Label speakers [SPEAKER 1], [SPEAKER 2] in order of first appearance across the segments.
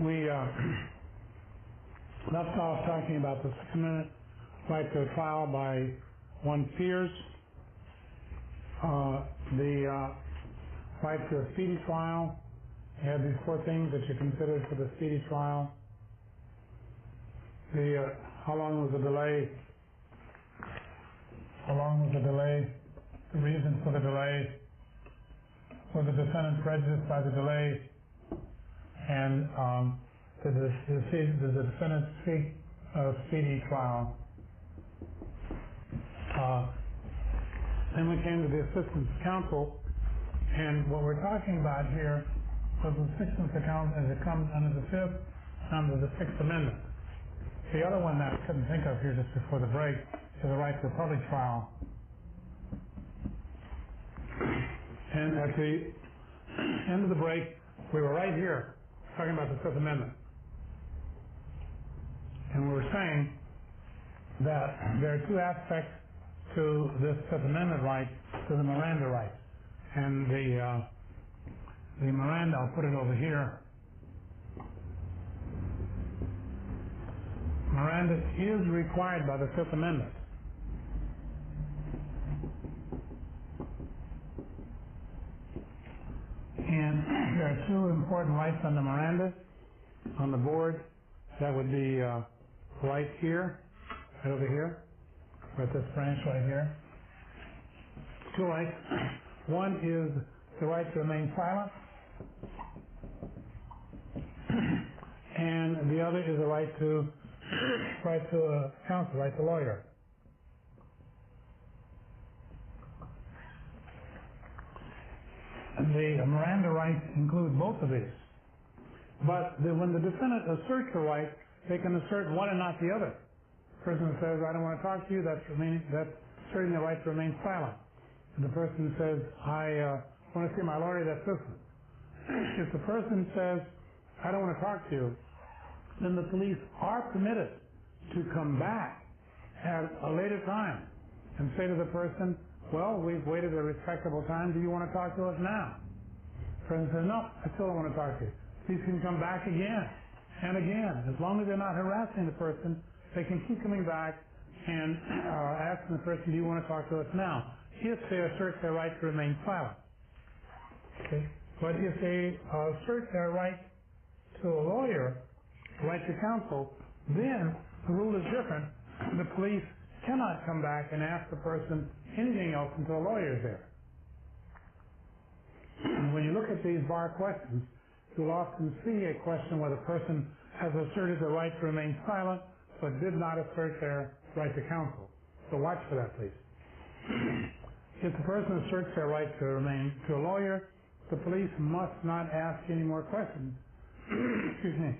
[SPEAKER 1] We left off talking about the Sixth Amendment right to trial by one's peers, the right to a speedy trial. You had these four things that you considered for the speedy trial. How long was the delay? How long was the delay? The reason for the delay? Was the defendant prejudiced by the delay? And did the defendant seek a speedy trial? Then we came to the assistance counsel, and what we're talking about here was the assistance counsel as it comes under the Fifth, under the Sixth Amendment. The other one that I couldn't think of here just before the break is the right to a public trial. And at the end of the break, we were right here talking about the Fifth Amendment. And we were saying that there are two aspects to this Fifth Amendment right, to the Miranda right. And the Miranda, I'll put it over here. Miranda is required by the Fifth Amendment. And there are two important rights under Miranda on the board. That would be right here, right over here, right this branch right here. Two rights. One is the right to remain silent, and the other is the right to counsel, right to lawyer. The Miranda rights include both of these. But when the defendant asserts the right, they can assert one and not the other. The person says, I don't want to talk to you, that's asserting the right to remain silent. And the person says, I want to see my lawyer, that's different. If the person says, I don't want to talk to you, then the police are permitted to come back at a later time and say to the person, well, we've waited a respectable time, do you want to talk to us now? The person says, no, I still don't want to talk to you. Police can come back again and again. As long as they're not harassing the person, they can keep coming back and asking the person, do you want to talk to us now? If they assert their right to remain silent. Okay? But if they assert their right to a lawyer, right to counsel, then the rule is different. The police cannot come back and ask the person anything else until a lawyer is there. When you look at these bar questions, you'll often see a question where the person has asserted the right to remain silent but did not assert their right to counsel. So watch for that, please. If the person asserts their right to remain to a lawyer, the police must not ask any more questions. Excuse me.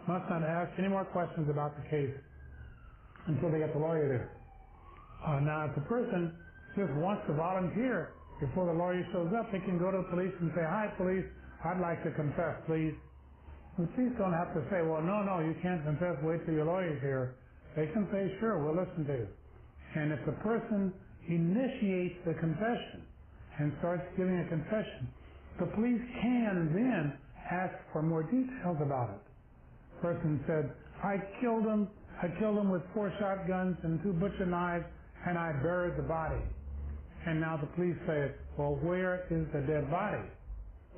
[SPEAKER 1] Must not ask any more questions about the case until they get the lawyer there. Now, if the person just wants to volunteer before the lawyer shows up, they can go to the police and say, hi, police, I'd like to confess, please. The police don't have to say, well, no, you can't confess, wait till your lawyer's here. They can say, sure, we'll listen to you. And if the person initiates the confession and starts giving a confession, the police can then ask for more details about it. The person said, I killed him with 4 shotguns and 2 butcher knives, and I buried the body. And now the police say, well, where is the dead body?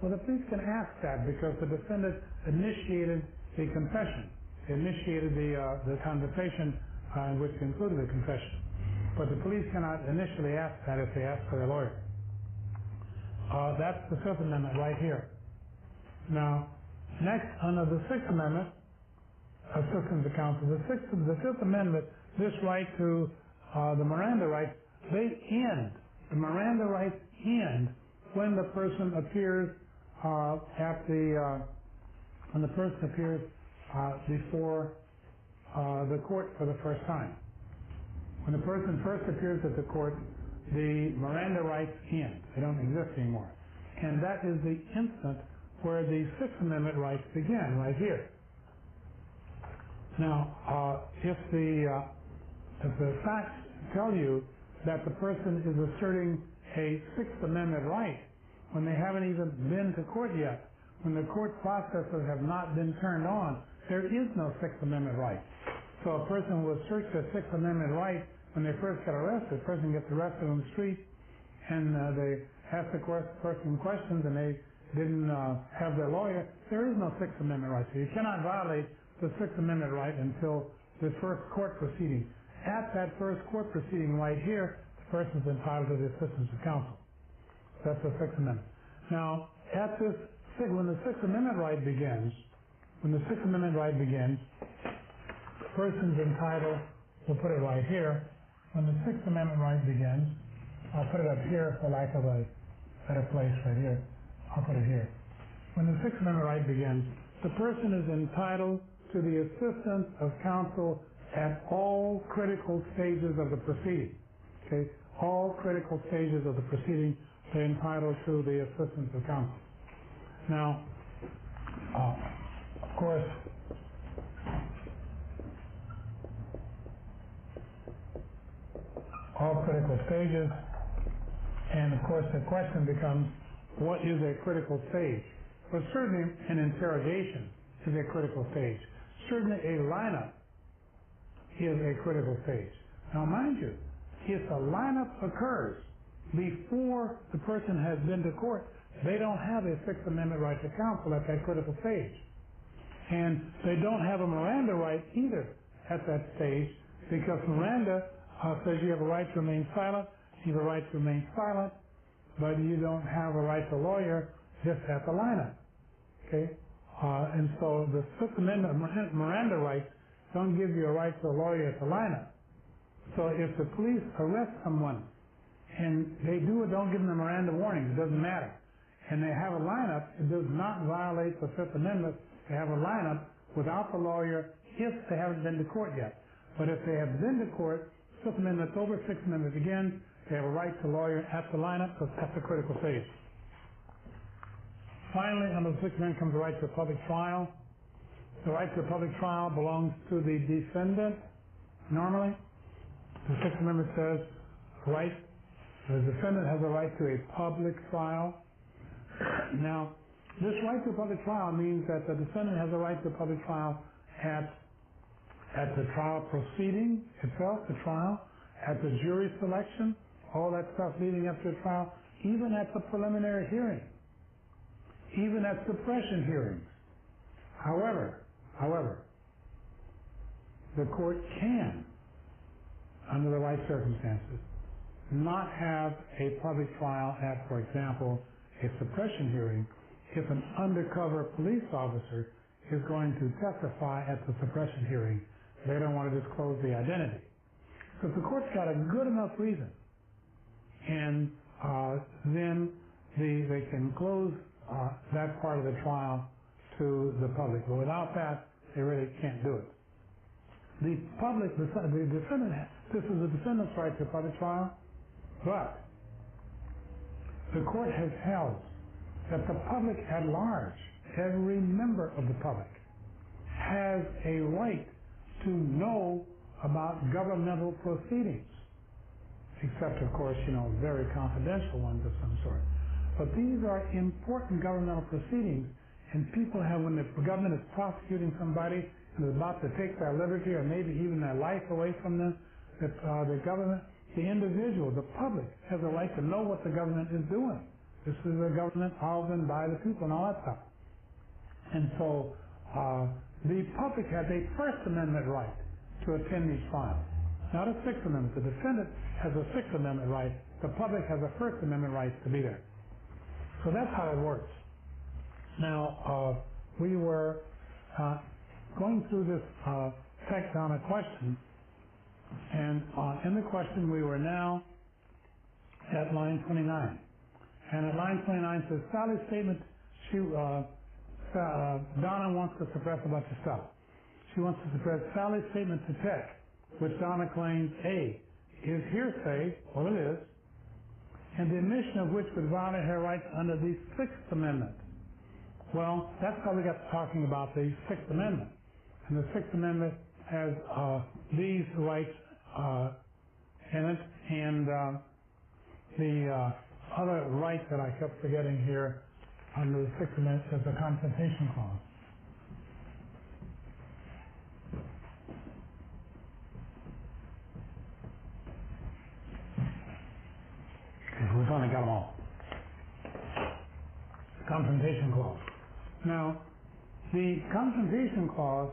[SPEAKER 1] Well, the police can ask that because the defendant initiated the confession, initiated the conversation which included the confession. But the police cannot initially ask that if they ask for their lawyer. That's the Fifth Amendment right here. Now, next, under the Sixth Amendment, assistance to counsel, the Fifth Amendment, this right to the Miranda rights, they end. The Miranda rights end when the person appears when the person appears before the court for the first time. When the person first appears at the court, the Miranda rights end. They don't exist anymore. And that is the instant where the Sixth Amendment rights begin, right here. Now, if the facts tell you that the person is asserting a Sixth Amendment right when they haven't even been to court yet, when the court processes have not been turned on, there is no Sixth Amendment right. So a person will assert their Sixth Amendment right when they first get arrested. A person gets arrested on the street, and they ask the person questions, and they didn't have their lawyer. There is no Sixth Amendment right. So you cannot violate the Sixth Amendment right until the first court proceeding. At that first court proceeding right here, the person is entitled to the assistance of counsel. That's the Sixth Amendment. Now, when the Sixth Amendment right begins, the person's entitled, we'll put it right here, when the Sixth Amendment right begins, I'll put it up here for lack of a better place right here. I'll put it here. When the Sixth Amendment right begins, the person is entitled to the assistance of counsel at all critical stages of the proceeding. Okay? All critical stages of the proceeding, they're entitled to the assistance of counsel. Now, of course, all critical stages, and of course the question becomes, what is a critical stage? Well, certainly an interrogation is a critical stage. Certainly a lineup is a critical stage. Now mind you, if a lineup occurs before the person has been to court, they don't have a Sixth Amendment right to counsel at that critical stage. And they don't have a Miranda right either at that stage, because Miranda says you have a right to remain silent, you have a right to remain silent, but you don't have a right to lawyer just at the lineup. Okay? And so the Sixth Amendment Miranda rights don't give you a right to a lawyer at the lineup. So if the police arrest someone and they do or don't give them a Miranda warning, it doesn't matter, and they have a lineup, it does not violate the Fifth Amendment to have a lineup without the lawyer if they haven't been to court yet. But if they have been to court, Fifth Amendment's over, Sixth Amendment begins, they have a right to lawyer at the lineup, because that's the critical stage. Finally, under the Sixth Amendment comes the right to a public trial. The right to a public trial belongs to the defendant, normally. The Sixth Amendment says, the defendant has a right to a public trial. Now, this right to a public trial means that the defendant has a right to a public trial at the trial proceeding itself, the trial, at the jury selection, all that stuff leading up to the trial, even at the preliminary hearing, even at suppression hearings. However, the court can, under the right circumstances, not have a public trial at, for example, a suppression hearing if an undercover police officer is going to testify at the suppression hearing. They don't want to disclose the identity. So if the court's got a good enough reason, and then they can close that part of the trial to the public. But without that, they really can't do it. The defendant, this is the defendant's right to a public trial, but the court has held that the public at large, every member of the public, has a right to know about governmental proceedings, except, of course, very confidential ones of some sort. But these are important governmental proceedings, and people have, when the government is prosecuting somebody and is about to take their liberty or maybe even their life away from them, the government, the individual, the public, has a right to know what the government is doing. This is a government of and by the people and all that stuff. And so the public has a First Amendment right to attend these trials, not a Sixth Amendment. The defendant has a Sixth Amendment right. The public has a First Amendment right to be there. So that's how it works. Now, we were going through this text on a question, and in the question we were now at line 29. And at line 29 says, Sally's statement, Donna wants to suppress a bunch of stuff. She wants to suppress Sally's statement to Tech, which Donna claims, A, is hearsay, well it is, and the admission of which would violate her rights under the Sixth Amendment. Well, that's how we got to talking about the Sixth Amendment. And the Sixth Amendment has these rights in it, and the other right that I kept forgetting here under the Sixth Amendment is the Confrontation Clause. Okay, we've only got them all. Confrontation Clause. Now, the Confrontation Clause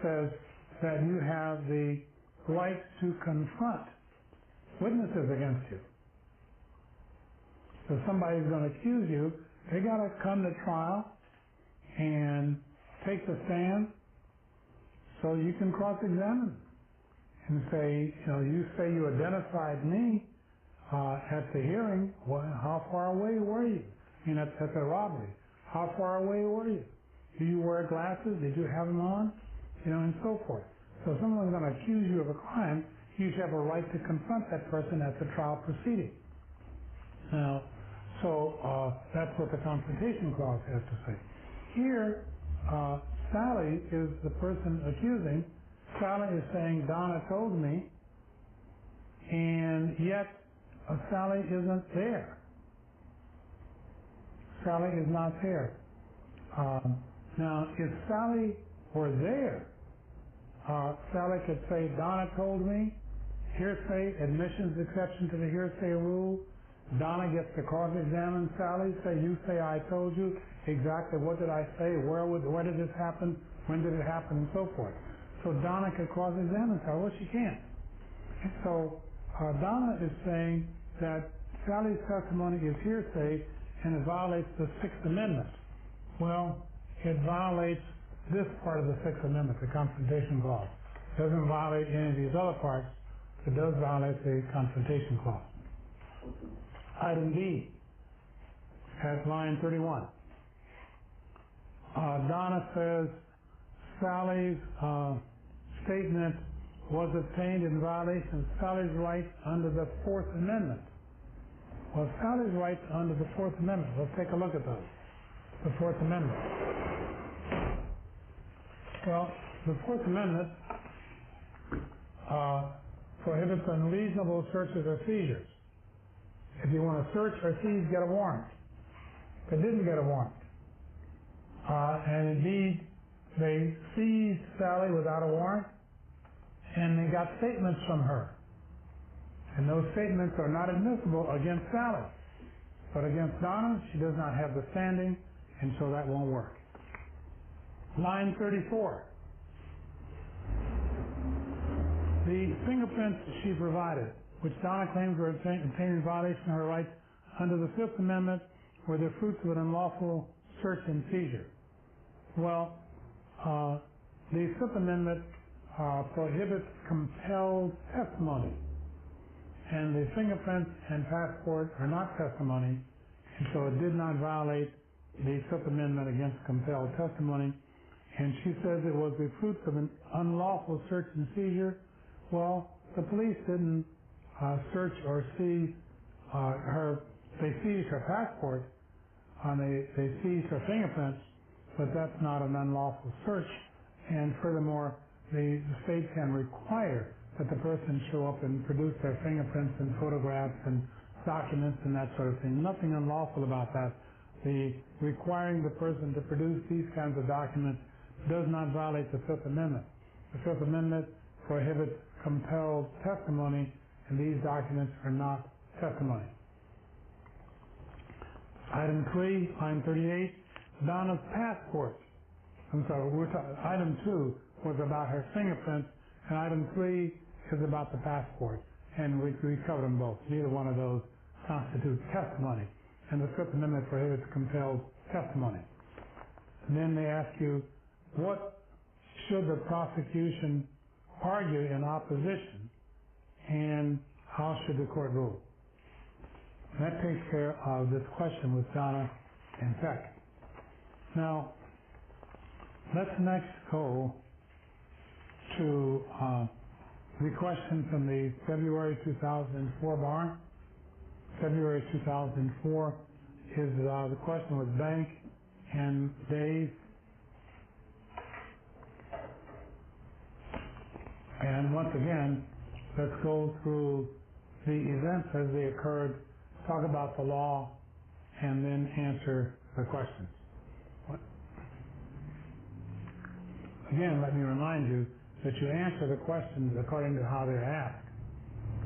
[SPEAKER 1] says that you have the right to confront witnesses against you. So somebody's going to accuse you, they got to come to trial and take the stand so you can cross-examine and say, you say you identified me at the hearing. Well, how far away were you? At the robbery. How far away were you? Do you wear glasses? Did you have them on? And so forth. So if someone's going to accuse you of a crime, you should have a right to confront that person at the trial proceeding. Now, that's what the Confrontation Clause has to say. Here, Sally is the person accusing. Sally is saying, Donna told me, and yet Sally isn't there. Sally is not there. Now, if Sally were there, Sally could say, Donna told me, hearsay, admissions exception to the hearsay rule. Donna gets to cross-examine Sally, you say I told you, exactly what did I say, where did this happen, when did it happen, and so forth. So Donna could cross-examine Sally. Well, she can't. So Donna is saying that Sally's testimony is hearsay and it violates the Sixth Amendment. Well, it violates this part of the Sixth Amendment, the Confrontation Clause. It doesn't violate any of these other parts. It does violate the Confrontation Clause. Item B, at line 31. Donna says Sally's statement was obtained in violation of Sally's rights under the Fourth Amendment. Well, Sally's rights under the Fourth Amendment. Let's take a look at those. The Fourth Amendment. Well, the Fourth Amendment prohibits unreasonable searches or seizures. If you want to search or seize, get a warrant. They didn't get a warrant. And indeed, they seized Sally without a warrant, and they got statements from her. And those statements are not admissible against Sally. But against Donna, she does not have the standing, and so that won't work. Line 34. The fingerprints she provided, which Donna claims were obtained in violation of her rights under the Fifth Amendment, were the fruits of an unlawful search and seizure. Well, the Fifth Amendment prohibits compelled testimony, and the fingerprints and passport are not testimony, and so it did not violate the Fifth Amendment against compelled testimony. And she says it was the fruits of an unlawful search and seizure. Well, the police didn't search or seize her. They seized her passport, and they seized her fingerprints, but that's not an unlawful search. And furthermore, the state can require that the person show up and produce their fingerprints and photographs and documents and that sort of thing. Nothing unlawful about that. The requiring the person to produce these kinds of documents does not violate the Fifth Amendment. The Fifth Amendment prohibits compelled testimony, and these documents are not testimony. Item 3, line 38, Donna's passport. Item 2 was about her fingerprints, and item 3 is about the passport. And we covered them both. Neither one of those constitutes testimony. And the Fifth Amendment prohibits compelled testimony. And then they ask you, what should the prosecution argue in opposition, and how should the court rule? And that takes care of this question with Donna and Peck. Now, let's next go to the question from the February 2004 bar. February 2004 is the question with Bank and Dave. And once again, let's go through the events as they occurred, talk about the law, and then answer the questions. Again, let me remind you that you answer the questions according to how they're asked.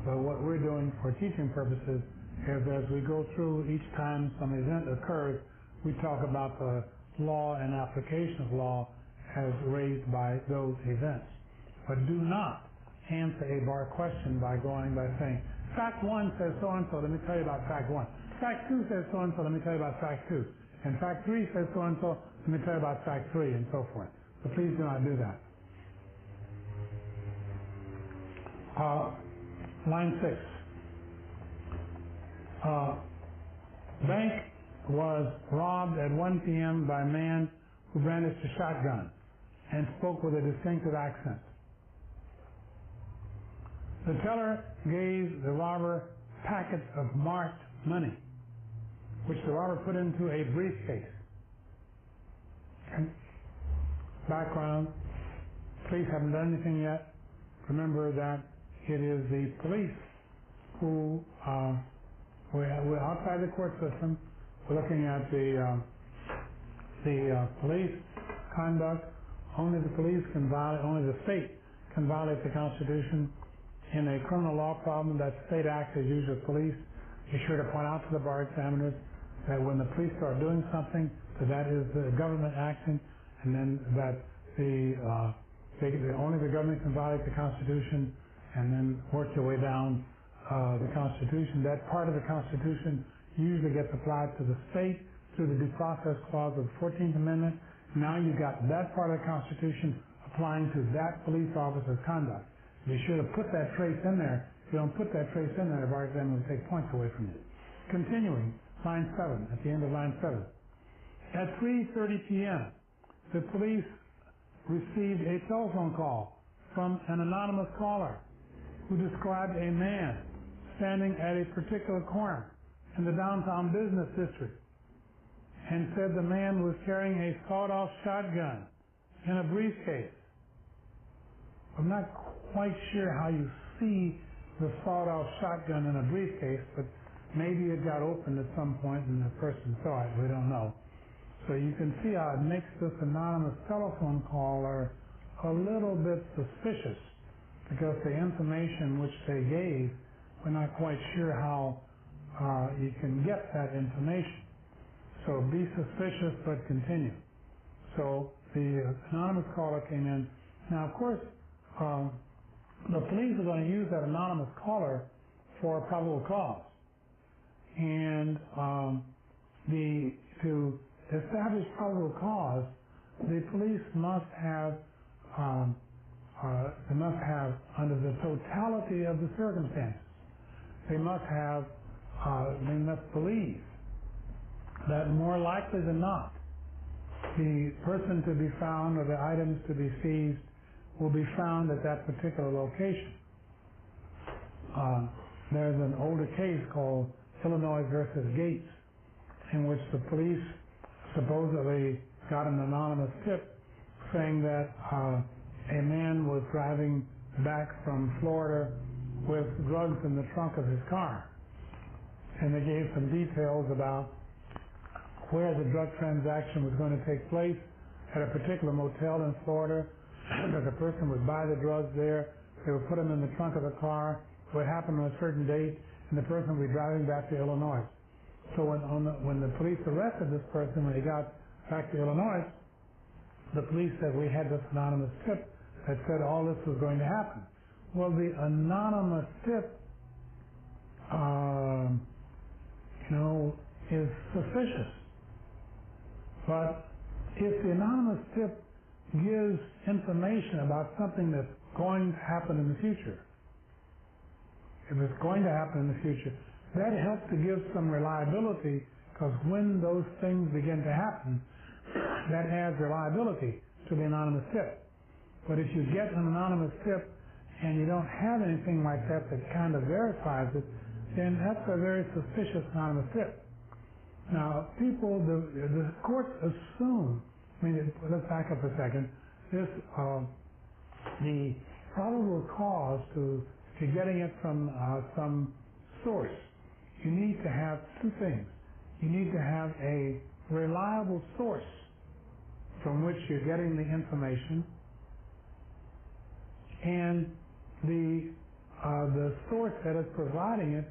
[SPEAKER 1] But what we're doing for teaching purposes is as we go through each time some event occurs, we talk about the law and application of law as raised by those events. But do not answer a bar question by saying, fact 1 says so-and-so, let me tell you about fact 1. Fact 2 says so-and-so, let me tell you about fact 2. And fact 3 says so-and-so, let me tell you about fact 3, and so forth. So please do not do that. Line 6. Bank was robbed at 1 p.m. by a man who brandished a shotgun and spoke with a distinctive accent. The teller gave the robber packets of marked money, which the robber put into a briefcase. Okay. Background, police haven't done anything yet. Remember that it is the police who, we're outside the court system. We're looking at the police conduct. Only the police can violate, only the state can violate the Constitution. In a criminal law problem, that state acts as usual police. Be sure to point out to the bar examiners that when the police start doing something, that is the government acting, and then that only the government can violate the Constitution, and then work your way down the Constitution. That part of the Constitution usually gets applied to the state through the Due Process Clause of the 14th Amendment. Now you've got that part of the Constitution applying to that police officer's conduct. Be sure to put that trace in there. If you don't put that trace in there, the bar examiner will take points away from you. Continuing, line 7, at the end of line 7. At 3:30 p.m., the police received a telephone call from an anonymous caller who described a man standing at a particular corner in the downtown business district and said the man was carrying a sawed-off shotgun in a briefcase. I'm not quite sure how you see the sawed-off shotgun in a briefcase, but maybe it got opened at some point and the person saw it. We don't know. So you can see how it makes this anonymous telephone caller a little bit suspicious, because the information which they gave, we're not quite sure how you can get that information. So be suspicious, but continue. So the anonymous caller came in. Now, of course, the police are going to use that anonymous caller for probable cause. And to establish probable cause, the police must have under the totality of the circumstances, they must believe that more likely than not, the person to be found or the items to be seized will be found at that particular location. There's an older case called Illinois versus Gates, in which the police supposedly got an anonymous tip saying that a man was driving back from Florida with drugs in the trunk of his car. And they gave some details about where the drug transaction was going to take place at a particular motel in Florida, that the person would buy the drugs there, they would put them in the trunk of the car, it would happen on a certain date, and the person would be driving back to Illinois. So when the police arrested this person, when he got back to Illinois, the police said, we had this anonymous tip that said all this was going to happen. Well, the anonymous tip, is suspicious. But if the anonymous tip gives information about something that's going to happen in the future, if it's going to happen in the future, that helps to give some reliability, because when those things begin to happen, that adds reliability to the anonymous tip. But if you get an anonymous tip and you don't have anything like that that kind of verifies it, then that's a very suspicious anonymous tip. Now, the courts assume, let's back up a second, the probable cause to getting it from some source, you need to have two things. you need to have a reliable source from which you're getting the information, and the source that is providing it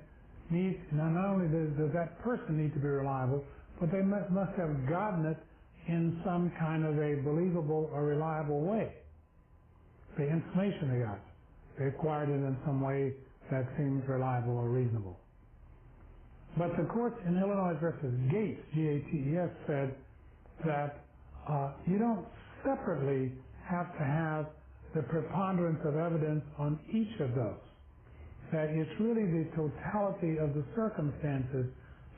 [SPEAKER 1] needs, not only does that person need to be reliable, but they must have gotten it in some kind of a believable or reliable way. The information they got, they acquired it in some way that seems reliable or reasonable. But the court in Illinois versus Gates, G-A-T-E-S, said that you don't separately have to have the preponderance of evidence on each of those. That it's really the totality of the circumstances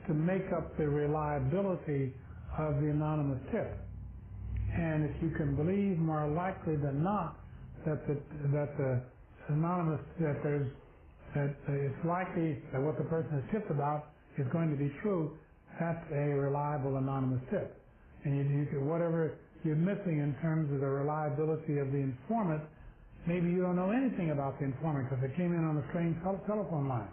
[SPEAKER 1] to make up the reliability of the anonymous tip. And if you can believe more likely than not that it's likely that what the person has tipped about is going to be true, that's a reliable anonymous tip. And whatever you're missing in terms of the reliability of the informant, maybe you don't know anything about the informant because it came in on a strange telephone line.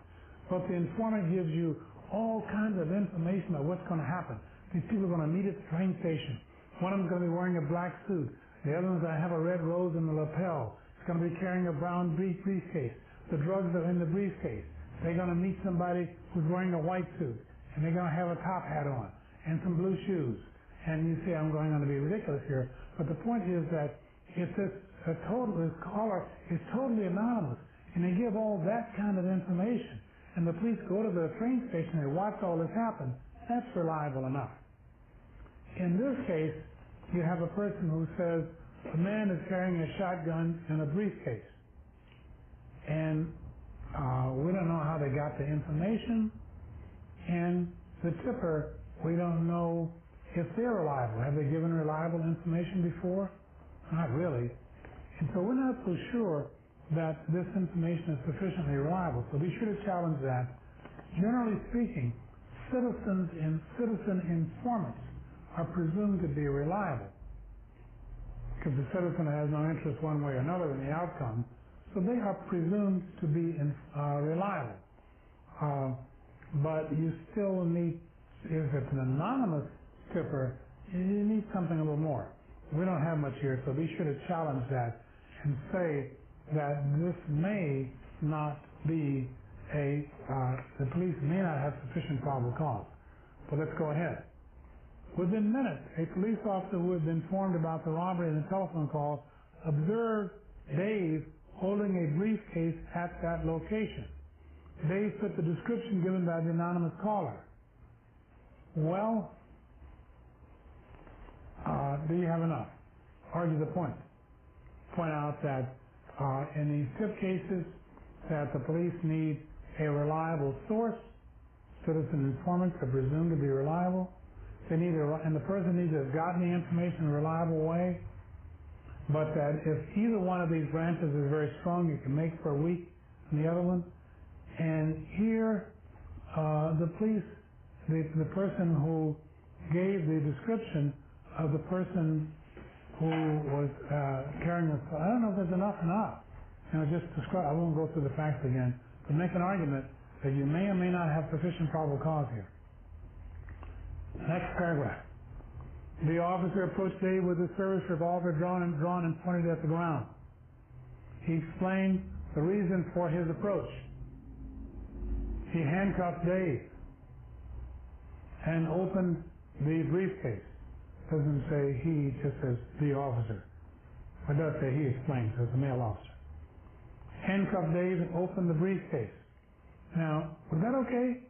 [SPEAKER 1] But the informant gives you all kinds of information about what's going to happen. These people are going to meet at the train station. One of them is going to be wearing a black suit. The other one's going to have a red rose in the lapel. He's going to be carrying a brown briefcase. The drugs are in the briefcase. They're going to meet somebody who's wearing a white suit, and they're going to have a top hat on and some blue shoes. And you say, I'm going on to be ridiculous here, but the point is that if this caller is totally anonymous, and they give all that kind of information, and the police go to the train station and watch all this happen, that's reliable enough. In this case, you have a person who says, a man is carrying a shotgun and a briefcase. And we don't know how they got the information, and the tipper, we don't know if they're reliable. Have they given reliable information before? Not really. And so we're not so sure that this information is sufficiently reliable. So be sure to challenge that. Generally speaking, citizen informants are presumed to be reliable because the citizen has no interest one way or another in the outcome. So they are presumed to be reliable. But you still need, if it's an anonymous tipper, you need something a little more. We don't have much here, so be sure to challenge that and say that this may not be the police may not have sufficient probable cause. But let's go ahead. Within minutes, a police officer who had been informed about the robbery and the telephone call observed Dave holding a briefcase at that location. Dave fit the description given by the anonymous caller. Well, do you have enough? Argue the point. Point out that in these tip cases that the police need a reliable source. Citizen informants are presumed to be reliable. They need and the person needs to have gotten the information in a reliable way. But that if either one of these branches is very strong, you can make for a week in the other one. And here, the police, the person who gave the description of the person who was carrying the, I don't know if there's enough or not. Just describe, I won't go through the facts again, but make an argument that you may or may not have sufficient probable cause here. Next paragraph. The officer approached Dave with his service revolver drawn and pointed at the ground. He explained the reason for his approach. He handcuffed Dave and opened the briefcase. Doesn't say he, just says the officer. It does say he explains, as a male officer. Handcuffed Dave and opened the briefcase. Now, was that okay?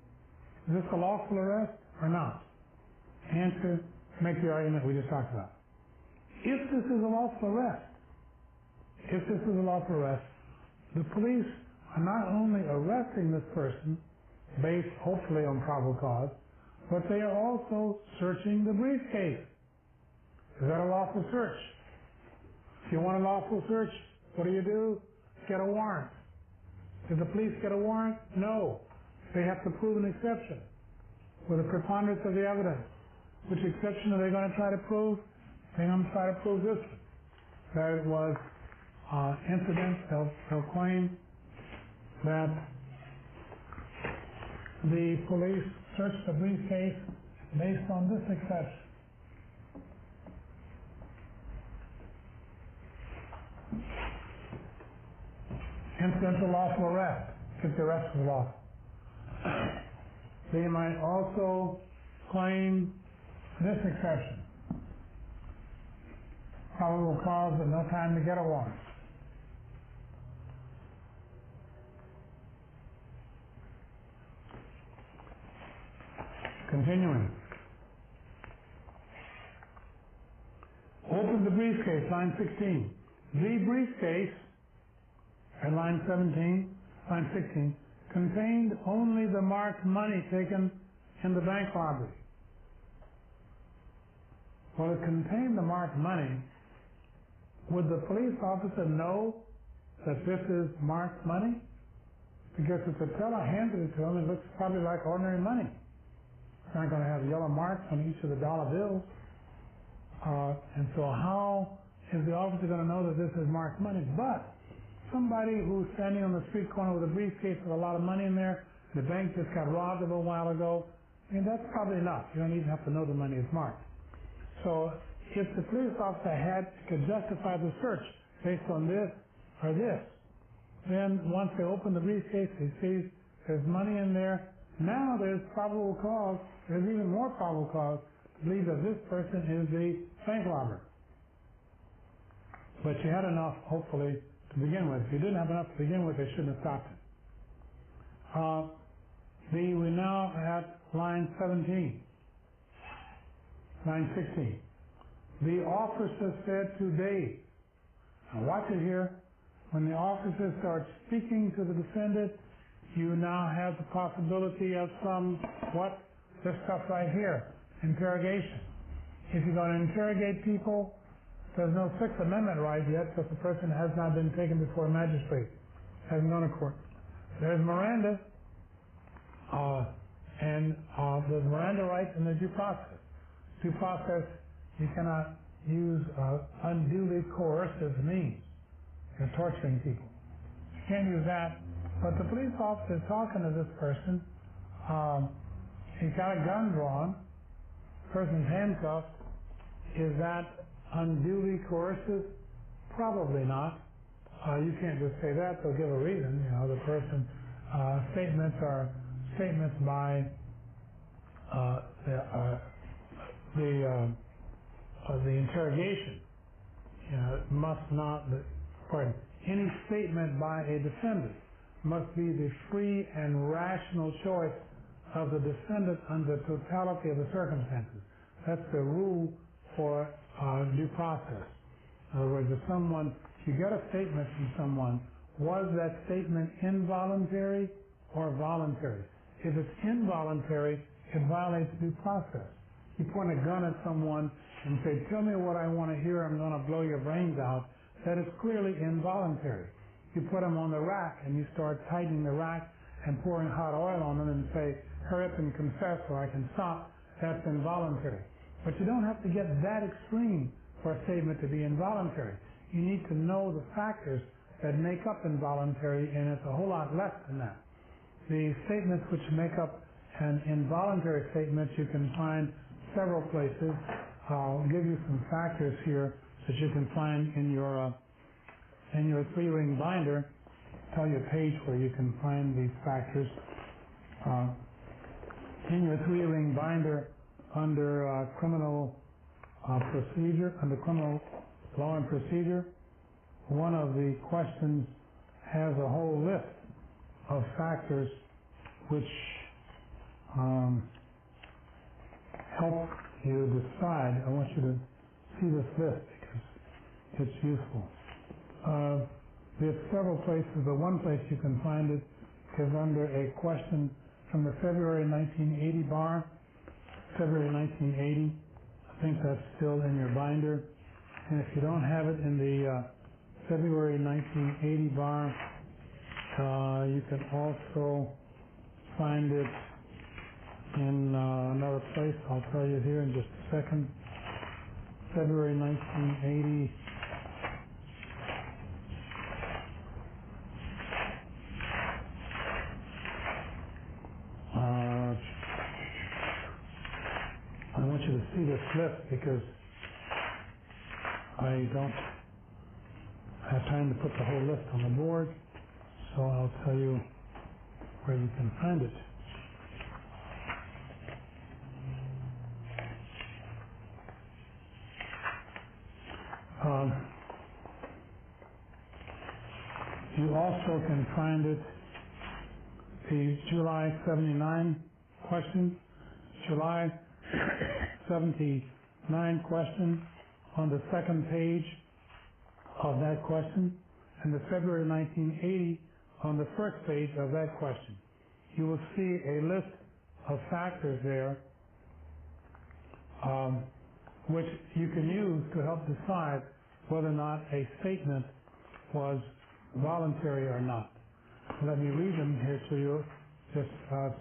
[SPEAKER 1] Is this a lawful arrest or not? Answer, make the argument we just talked about. If this is a lawful arrest, the police are not only arresting this person based hopefully on probable cause, but they are also searching the briefcase. Is that a lawful search? If you want a lawful search, what do? Get a warrant. Did the police get a warrant? No. They have to prove an exception with a preponderance of the evidence. Which exception are they going to try to prove? They're going to try to prove this one. That it was incident. They'll claim that the police searched the briefcase based on this exception. Incidental lawful arrest, if the arrest was lawful. They might also claim this exception. Probable cause but no time to get a warrant. Continuing. Open the briefcase, line 16. The briefcase, at line 17, line 16, contained only the marked money taken in the bank robbery. Well, it contained the marked money. Would the police officer know that this is marked money? Because if the teller handed it to him, it looks probably like ordinary money. It's not going to have yellow marks on each of the dollar bills. And so how is the officer going to know that this is marked money? But somebody who's standing on the street corner with a briefcase with a lot of money in there, the bank just got robbed a little while ago, I mean, that's probably enough. You don't even have to know the money is marked. So if the police officer could justify the search based on this or this, then once they open the briefcase, they see there's money in there. Now there's probable cause, there's even more probable cause to believe that this person is the bank robber. But you had enough, hopefully, to begin with. If you didn't have enough to begin with, they shouldn't have stopped it. We're now at line 17. Line 16. The officer said to Dave, now watch it here, when the officer starts speaking to the defendant, you now have the possibility of some, this stuff right here, interrogation. If you're going to interrogate people, there's no Sixth Amendment right yet because the person has not been taken before a magistrate, hasn't gone to court. There's Miranda, and there's Miranda rights and the due process. Due process, you cannot use unduly coercive means. You're torturing people. You can't use that. But the police officer is talking to this person. He's got a gun drawn. The person's handcuffed. Is that unduly coercive? Probably not. You can't just say that. They'll give a reason. You know, the person, statements are statements by the interrogation. You know, must not, any statement by a defendant must be the free and rational choice of the defendant under the totality of the circumstances. That's the rule for due process. In other words, if you get a statement from someone, was that statement involuntary or voluntary? If it's involuntary, it violates due process. You point a gun at someone and say, tell me what I want to hear, I'm going to blow your brains out, that is clearly involuntary. You put them on the rack and you start tightening the rack and pouring hot oil on them and say, hurry up and confess or I can stop, that's involuntary. But you don't have to get that extreme for a statement to be involuntary. You need to know the factors that make up involuntary, and it's a whole lot less than that. The statements which make up an involuntary statement you can find several places. I'll give you some factors here that you can find in your three-ring binder. I'll tell you a page where you can find these factors. In your three-ring binder under criminal procedure, under criminal law and procedure, one of the questions has a whole list of factors which help you decide. I want you to see this list because it's useful. There's several places, but one place you can find it is under a question from the February 1980 bar. February 1980. I think that's still in your binder. And if you don't have it in the February 1980 bar, you can also find it in another place. I'll tell you here in just a second. February 1980. you to see this list because I don't have time to put the whole list on the board, so I'll tell you where you can find it. You also can find it, the July 79 question, July 79 question on the second page of that question, and the February 1980 on the first page of that question. You will see a list of factors there which you can use to help decide whether or not a statement was voluntary or not. Let me read them here to you, just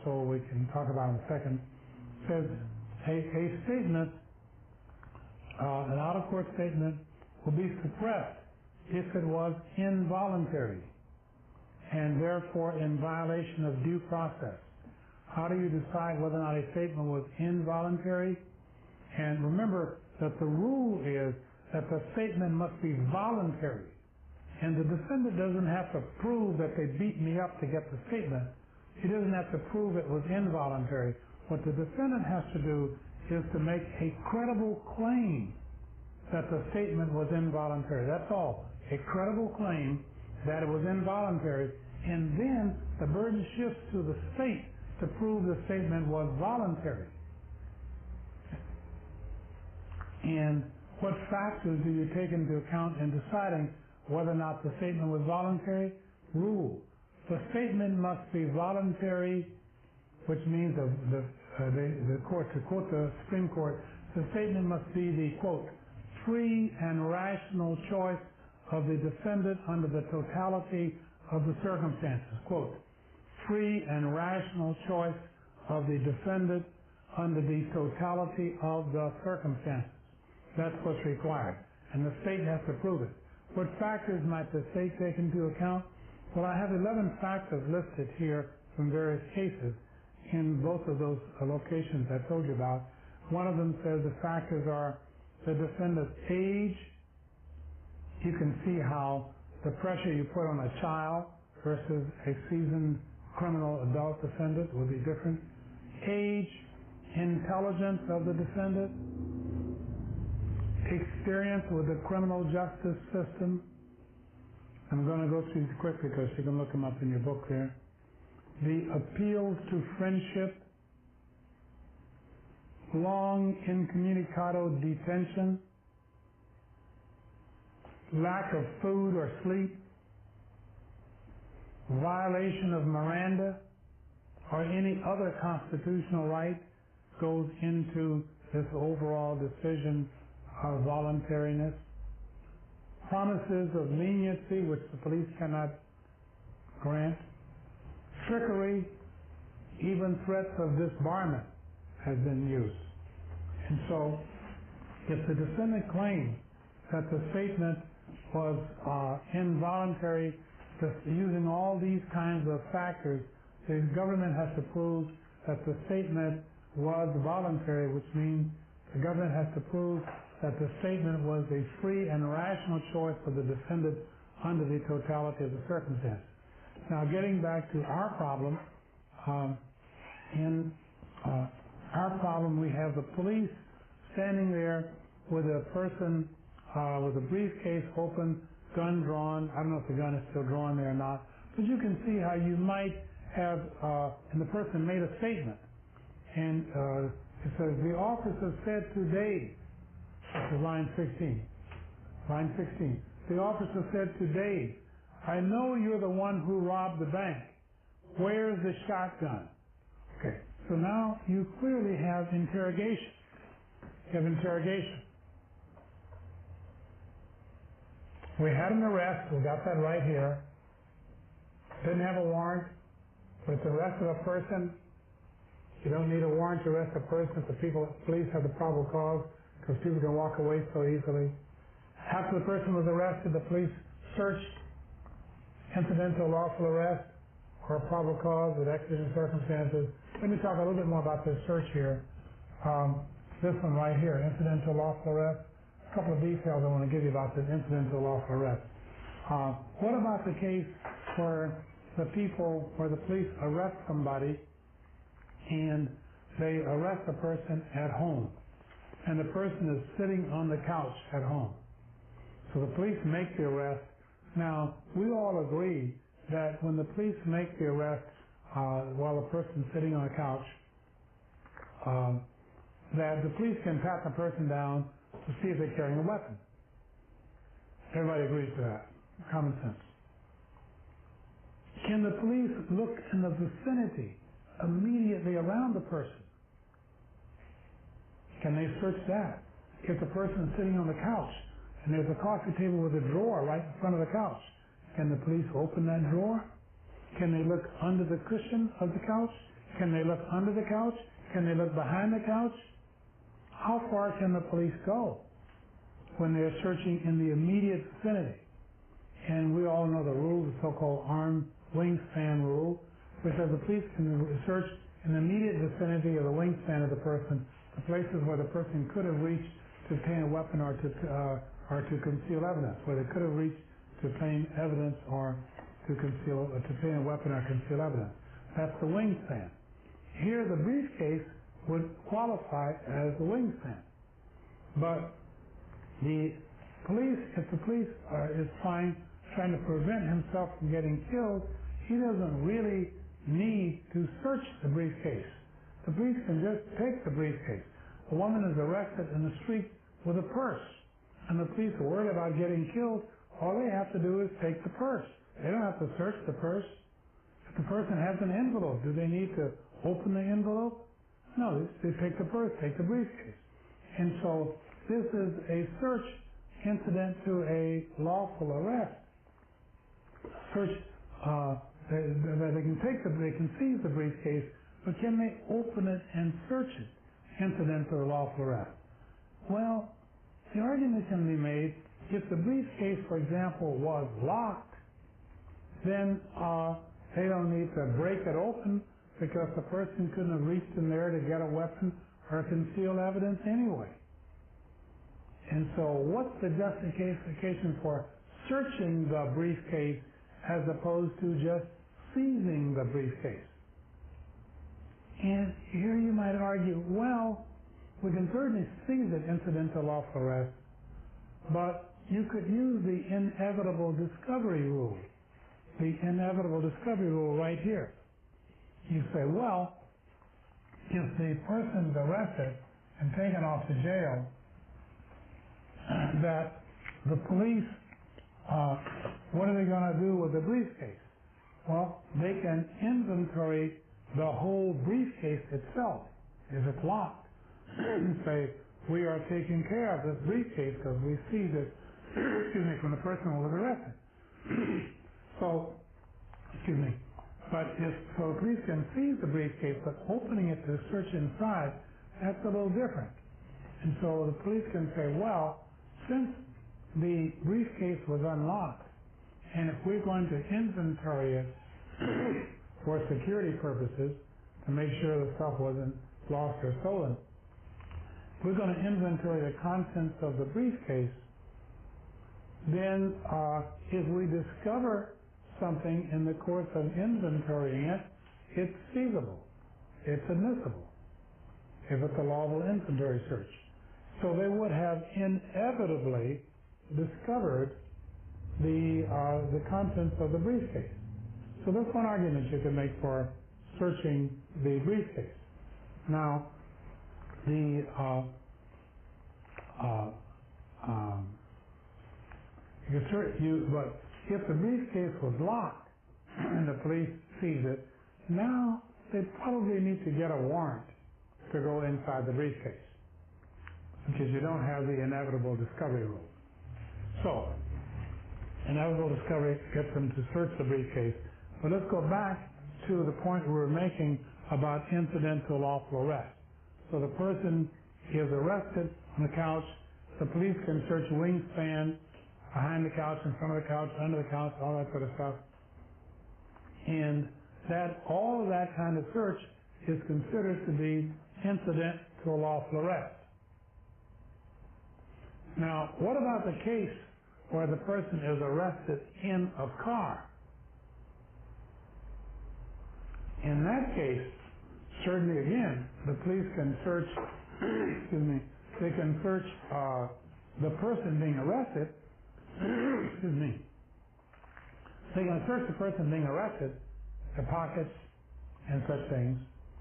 [SPEAKER 1] so we can talk about them in a second. It says, a statement, an out-of-court statement, will be suppressed if it was involuntary and therefore in violation of due process. How do you decide whether or not a statement was involuntary? And remember that the rule is that the statement must be voluntary. And the defendant doesn't have to prove that they beat me up to get the statement. He doesn't have to prove it was involuntary. What the defendant has to do is to make a credible claim that the statement was involuntary. That's all. A credible claim that it was involuntary. And then the burden shifts to the state to prove the statement was voluntary. And what factors do you take into account in deciding whether or not the statement was voluntary? Rule. The statement must be voluntary, which means the court, to quote the Supreme Court, the statement must be the, quote, free and rational choice of the defendant under the totality of the circumstances. Quote, free and rational choice of the defendant under the totality of the circumstances. That's what's required. And the state has to prove it. What factors might the state take into account? Well, I have 11 factors listed here from various cases in both of those locations I told you about. One of them says the factors are the defendant's age. You can see how the pressure you put on a child versus a seasoned criminal adult defendant will be different. Age, intelligence of the defendant, experience with the criminal justice system. I'm going to go through these quickly because you can look them up in your book there. The appeals to friendship, long incommunicado detention, lack of food or sleep, violation of Miranda or any other constitutional right goes into this overall decision of voluntariness. Promises of leniency which the police cannot grant. Trickery, even threats of disbarment has been used. And so if the defendant claims that the statement was involuntary, using all these kinds of factors, the government has to prove that the statement was voluntary, which means the government has to prove that the statement was a free and rational choice for the defendant under the totality of the circumstances. Now, getting back to our problem, in our problem we have the police standing there with a person with a briefcase open, gun drawn. I don't know if the gun is still drawn there or not, but you can see how you might have, and the person made a statement, and it says, the officer said today, this is line 16, line 16, the officer said today, I know you're the one who robbed the bank. Where's the shotgun? Okay, so now you clearly have interrogation. You have interrogation. We had an arrest, we got that right here. Didn't have a warrant, but it's arrest of a person. You don't need a warrant to arrest a person if the police have the probable cause, because people can walk away so easily. After the person was arrested, the police searched, incidental lawful arrest, or a probable cause with exigent circumstances. Let me talk a little bit more about this search here. This one right here, incidental lawful arrest. A couple of details I want to give you about this incidental lawful arrest. What about the case where the police arrest somebody and they arrest a person at home, and the person is sitting on the couch at home? So the police make the arrest. Now, we all agree that when the police make the arrest while the person's sitting on a couch, that the police can pat the person down to see if they're carrying a weapon. Everybody agrees to that. Common sense. Can the police look in the vicinity immediately around the person? Can they search that? If the person is sitting on the couch and there's a coffee table with a drawer right in front of the couch, can the police open that drawer? Can they look under the cushion of the couch? Can they look under the couch? Can they look behind the couch? How far can the police go when they're searching in the immediate vicinity? And we all know the rule, the so-called arm wingspan rule, which says the police can search in the immediate vicinity of the wingspan of the person, the places where the person could have reached to obtain a weapon or to conceal evidence, where they could have reached to obtain evidence or to obtain a weapon or conceal evidence. That's the wingspan. Here, the briefcase would qualify as the wingspan. But the police, if the police is trying to prevent himself from getting killed, he doesn't really need to search the briefcase. The police can just take the briefcase. A woman is arrested in the street with a purse, and the police are worried about getting killed. All they have to do is take the purse. They don't have to search the purse. If the person has an envelope, do they need to open the envelope? No, they take the purse, take the briefcase. And so this is a search incident to a lawful arrest. Search, they can seize the briefcase, but can they open it and search it incident to a lawful arrest? Well, the argument can be made, if the briefcase, for example, was locked, then they don't need to break it open because the person couldn't have reached in there to get a weapon or conceal evidence anyway. And so what's the justification for searching the briefcase as opposed to just seizing the briefcase? And here you might argue, well, we can certainly seize an incident to lawful arrest, but you could use the inevitable discovery rule. The inevitable discovery rule right here. You say, well, if the person's arrested and taken off to jail, that the police, what are they going to do with the briefcase? Well, they can inventory the whole briefcase itself if it's locked and say, we are taking care of this briefcase because we seized it from the person who was arrested. But if the police can seize the briefcase, but opening it to search inside, that's a little different. And so the police can say, well, since the briefcase was unlocked, and if we're going to inventory it for security purposes, to make sure the stuff wasn't lost or stolen, we're going to inventory the contents of the briefcase, then if we discover something in the course of inventorying it, it's feasible, it's admissible, if it's a lawful inventory search. So they would have inevitably discovered the contents of the briefcase. So that's one argument you can make for searching the briefcase. Now, but if the briefcase was locked and the police seized it, now they probably need to get a warrant to go inside the briefcase, because you don't have the inevitable discovery rule. So, inevitable discovery gets them to search the briefcase. But let's go back to the point we were making about incidental lawful arrest. So the person is arrested on the couch. The police can search wingspan, behind the couch, in front of the couch, under the couch, all that sort of stuff. And all of that kind of search is considered to be incident to a lawful arrest. Now, what about the case where the person is arrested in a car? In that case, certainly again, the police can search, excuse me, they can search the person being arrested, excuse me, they can search the person being arrested, their pockets and such things,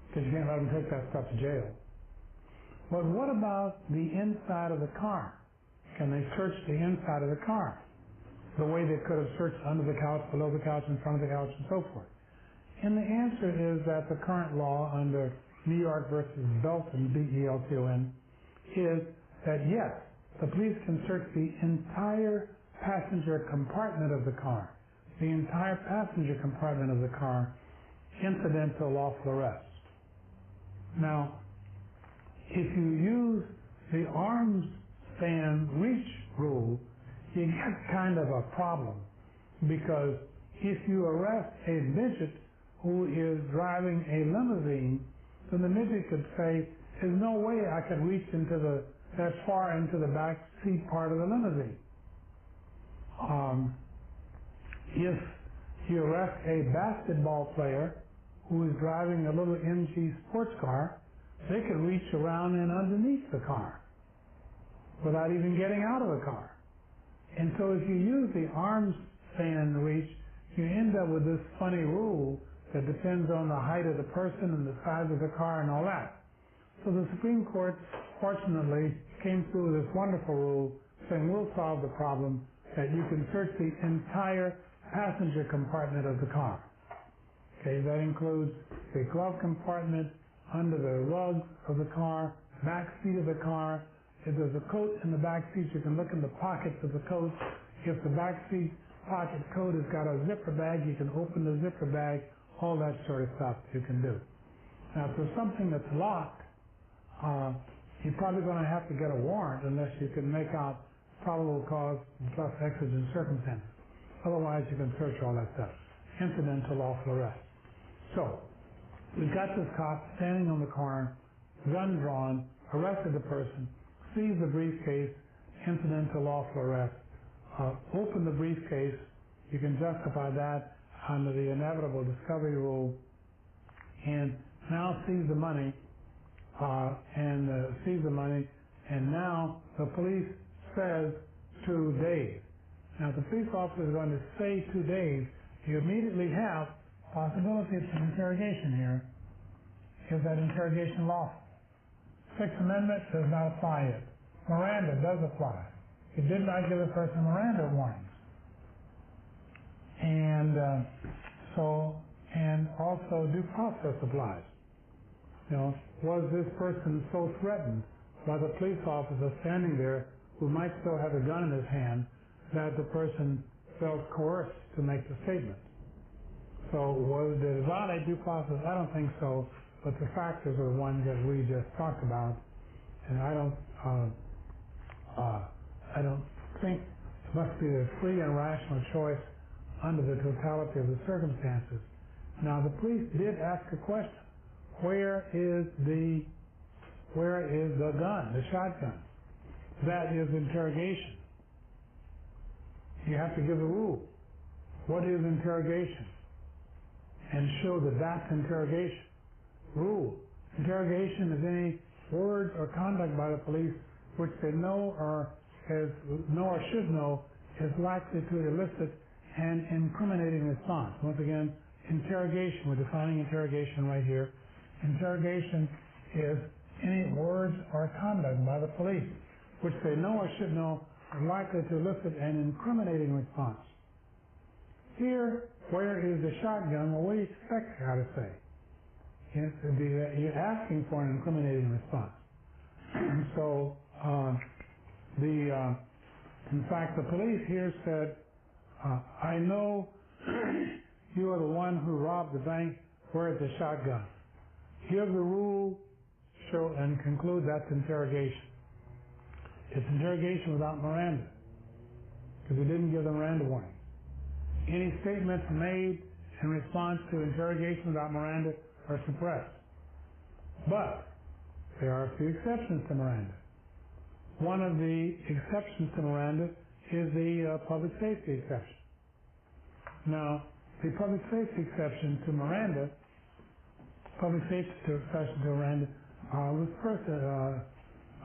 [SPEAKER 1] because you can't let them take that stuff to jail. But what about the inside of the car? Can they search the inside of the car? The way they could have searched under the couch, below the couch, in front of the couch, and so forth. And the answer is that the current law under New York versus Belton, B-E-L-T-O-N, is that yes, the police can search the entire passenger compartment of the car, the entire passenger compartment of the car, incident to lawful arrest. Now, if you use the arms span reach rule, you get kind of a problem, because if you arrest a midget who is driving a limousine, then the midget could say, there's no way I could reach into that far into the back seat part of the limousine. If you arrest a basketball player who is driving a little MG sports car, they can reach around and underneath the car without even getting out of the car. And so if you use the arms span reach, you end up with this funny rule that depends on the height of the person and the size of the car and all that. So the Supreme Court, fortunately, came through with this wonderful rule saying we'll solve the problem that you can search the entire passenger compartment of the car. Okay, that includes the glove compartment, under the rug of the car, back seat of the car. If there's a coat in the back seat, you can look in the pockets of the coat. If the back seat pocket coat has got a zipper bag, you can open the zipper bag, all that sort of stuff you can do. Now, if there's something that's locked, you're probably going to have to get a warrant unless you can make out probable cause plus exigent circumstances. Otherwise, you can search all that stuff. Incident to lawful arrest. So, we've got this cop standing on the corner, gun drawn, arrested the person, seized the briefcase, incident to lawful arrest. Open the briefcase, you can justify that under the inevitable discovery rule, and now seize the money, and now the police says 2 days. Now, if the police officer is going to say 2 days, you immediately have possibility of some interrogation here. Is that interrogation lawful? Sixth Amendment does not apply yet. Miranda does apply. It did not give the person Miranda warnings. And also due process applies. You know, was this person so threatened by the police officer standing there who might still have a gun in his hand that the person felt coerced to make the statement? So did it violate due process? I don't think so, but the factors are the ones that we just talked about, and I don't think it must be a free and rational choice under the totality of the circumstances. Now, the police did ask a question. Where is the gun, the shotgun? That is interrogation. You have to give a rule. What is interrogation? And show that that's interrogation. Rule. Interrogation is any word or conduct by the police which they know or should know is likely to elicit an incriminating response. Once again, interrogation, we're defining interrogation right here. Interrogation is any words or conduct by the police which they know or should know are likely to elicit an incriminating response. Here, where is the shotgun? Well, what do you expect the guy to say? You're asking for an incriminating response. So, in fact, the police here said, I know you are the one who robbed the bank. Where is the shotgun? Give the rule, show, and conclude that's interrogation. It's interrogation without Miranda, because we didn't give the Miranda warning. Any statements made in response to interrogation without Miranda are suppressed. But there are a few exceptions to Miranda. One of the exceptions to Miranda is the public safety exception. Now, the public safety exception to Miranda, was first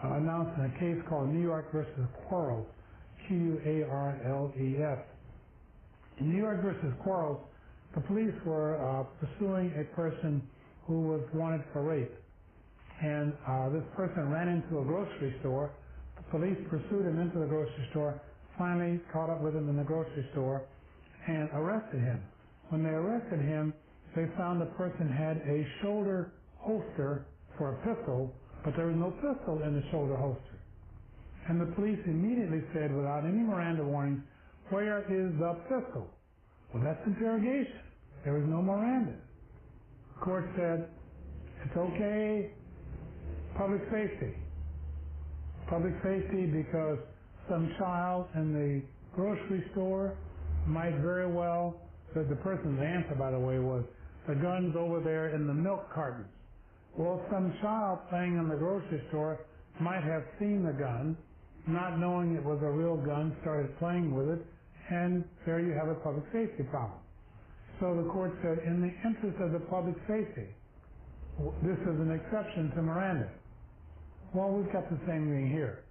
[SPEAKER 1] announced in a case called New York versus Quarles, Q-U-A-R-L-E-S. In New York versus Quarles, the police were pursuing a person who was wanted for rape. And this person ran into a grocery store. The police pursued him into the grocery store, finally caught up with him in the grocery store, and arrested him. When they arrested him, they found the person had a shoulder holster for a pistol, but there was no pistol in the shoulder holster. And the police immediately said, without any Miranda warnings, "Where is the pistol?" Well, that's interrogation. There was no Miranda. The court said, it's okay, public safety. Public safety because some child in the grocery store might very well, the person's answer, by the way, was, the gun's over there in the milk cartons. Well, some child playing in the grocery store might have seen the gun, not knowing it was a real gun, started playing with it, and there you have a public safety problem. So the court said, in the interest of the public safety, this is an exception to Miranda. Well, we've got the same thing here.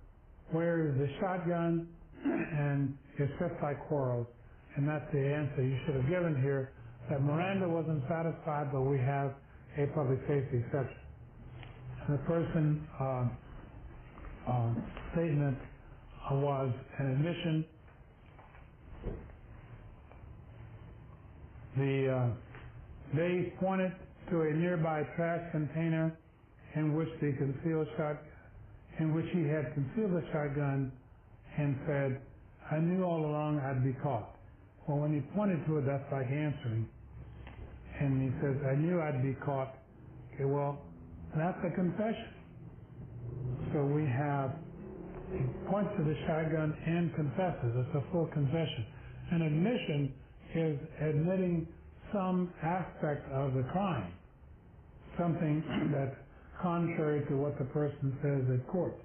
[SPEAKER 1] Where is the shotgun? And it's just like Quarles. And that's the answer you should have given here, that Miranda wasn't satisfied, but we have a public safety exception. And the person's statement was an admission. They pointed to a nearby trash container in which he had concealed the shotgun, and said, "I knew all along I'd be caught." Well, when he pointed to it, that's like answering. And he says, "I knew I'd be caught." Okay, well, that's a confession. So we have, he points to the shotgun and confesses. It's a full confession. An admission is admitting some aspect of the crime, something that's contrary to what the person says at court.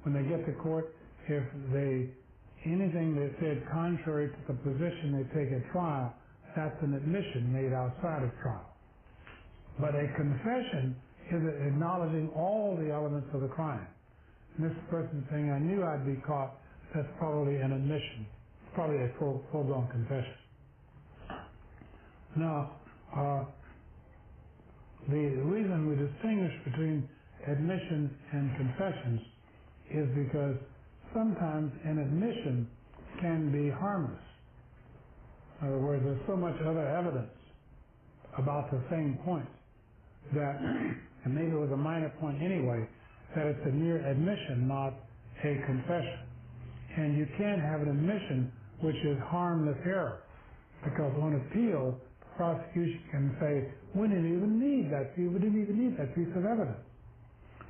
[SPEAKER 1] When they get to court, if anything they said contrary to the position they take at trial, that's an admission made outside of trial. But a confession is acknowledging all the elements of the crime. And this person saying, "I knew I'd be caught," that's probably an admission, probably a full-blown confession. Now, the reason we distinguish between admissions and confessions is because sometimes an admission can be harmless. In other words, there's so much other evidence about the same point that, and maybe it was a minor point anyway, that it's a mere admission, not a confession. And you can't have an admission which is harmless error, because on appeal, the prosecution can say, we didn't even need that piece of evidence.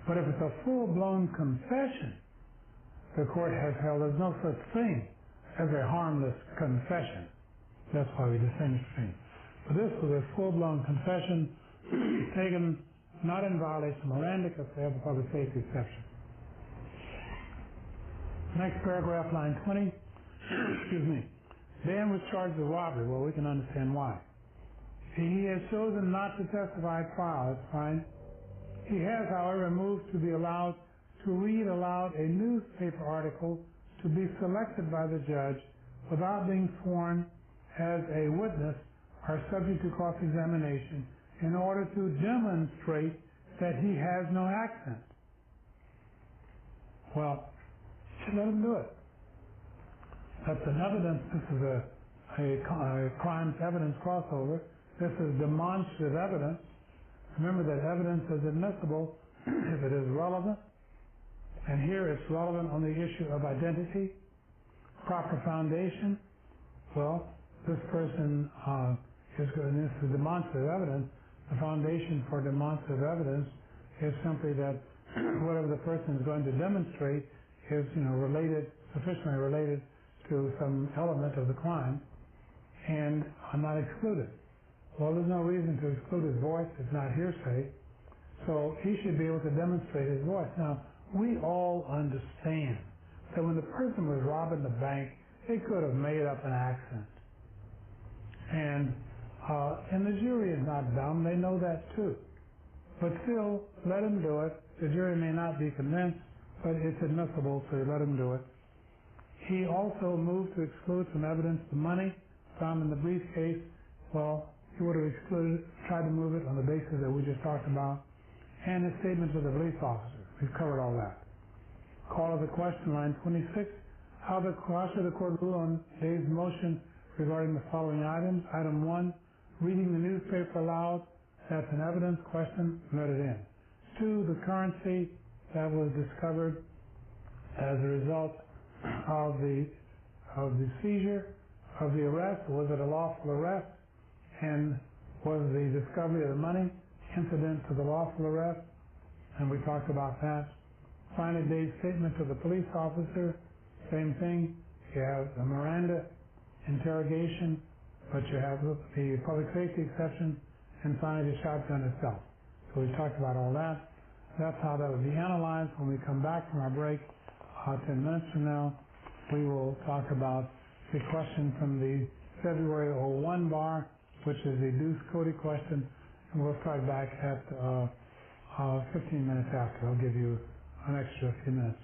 [SPEAKER 1] But if it's a full-blown confession, the court has held there's no such thing as a harmless confession. That's why we distinguish between. But this was a full-blown confession taken not in violation of Miranda, because they have a public safety exception. Next paragraph, line 20. Excuse me. Dan was charged with robbery. Well, we can understand why. He has chosen not to testify at trial. That's fine. He has, however, moved to be allowed to read aloud a newspaper article to be selected by the judge without being sworn as a witness or subject to cross-examination, in order to demonstrate that he has no accent. Well, you should let him do it. That's an evidence. This is a crimes evidence crossover. This is demonstrative evidence. Remember that evidence is admissible if it is relevant. And here it's relevant on the issue of identity, proper foundation. Well, this person this is demonstrative evidence. The foundation for demonstrative evidence is simply that whatever the person is going to demonstrate is, sufficiently related to some element of the crime, and are not excluded. Well, there's no reason to exclude his voice. It's not hearsay. So he should be able to demonstrate his voice. Now, we all understand that when the person was robbing the bank, they could have made up an accent. And the jury is not dumb, they know that too. But still, let him do it. The jury may not be convinced, but it's admissible, so you let him do it. He also moved to exclude from evidence the money found in the briefcase. Well, he would have tried to move it on the basis that we just talked about, and his statement to the police officer. We've covered all that. Call of the question, line 26. How should the court rule on Dave's motion regarding the following items? Item 1, reading the newspaper aloud. That's an evidence question. Let it in. 2, the currency that was discovered as a result of the seizure, of the arrest. Was it a lawful arrest? And was the discovery of the money incident to the lawful arrest? And we talked about that. Finally, Dave's statement to the police officer, same thing. You have the Miranda interrogation, but you have the public safety exception, and finally the shotgun itself. So we've talked about all that. That's how that would be analyzed. When we come back from our break 10 minutes from now, we will talk about the question from the February 01 bar, which is the Deuce Cody question, and we'll start back at 15 minutes after. I'll give you an extra few minutes.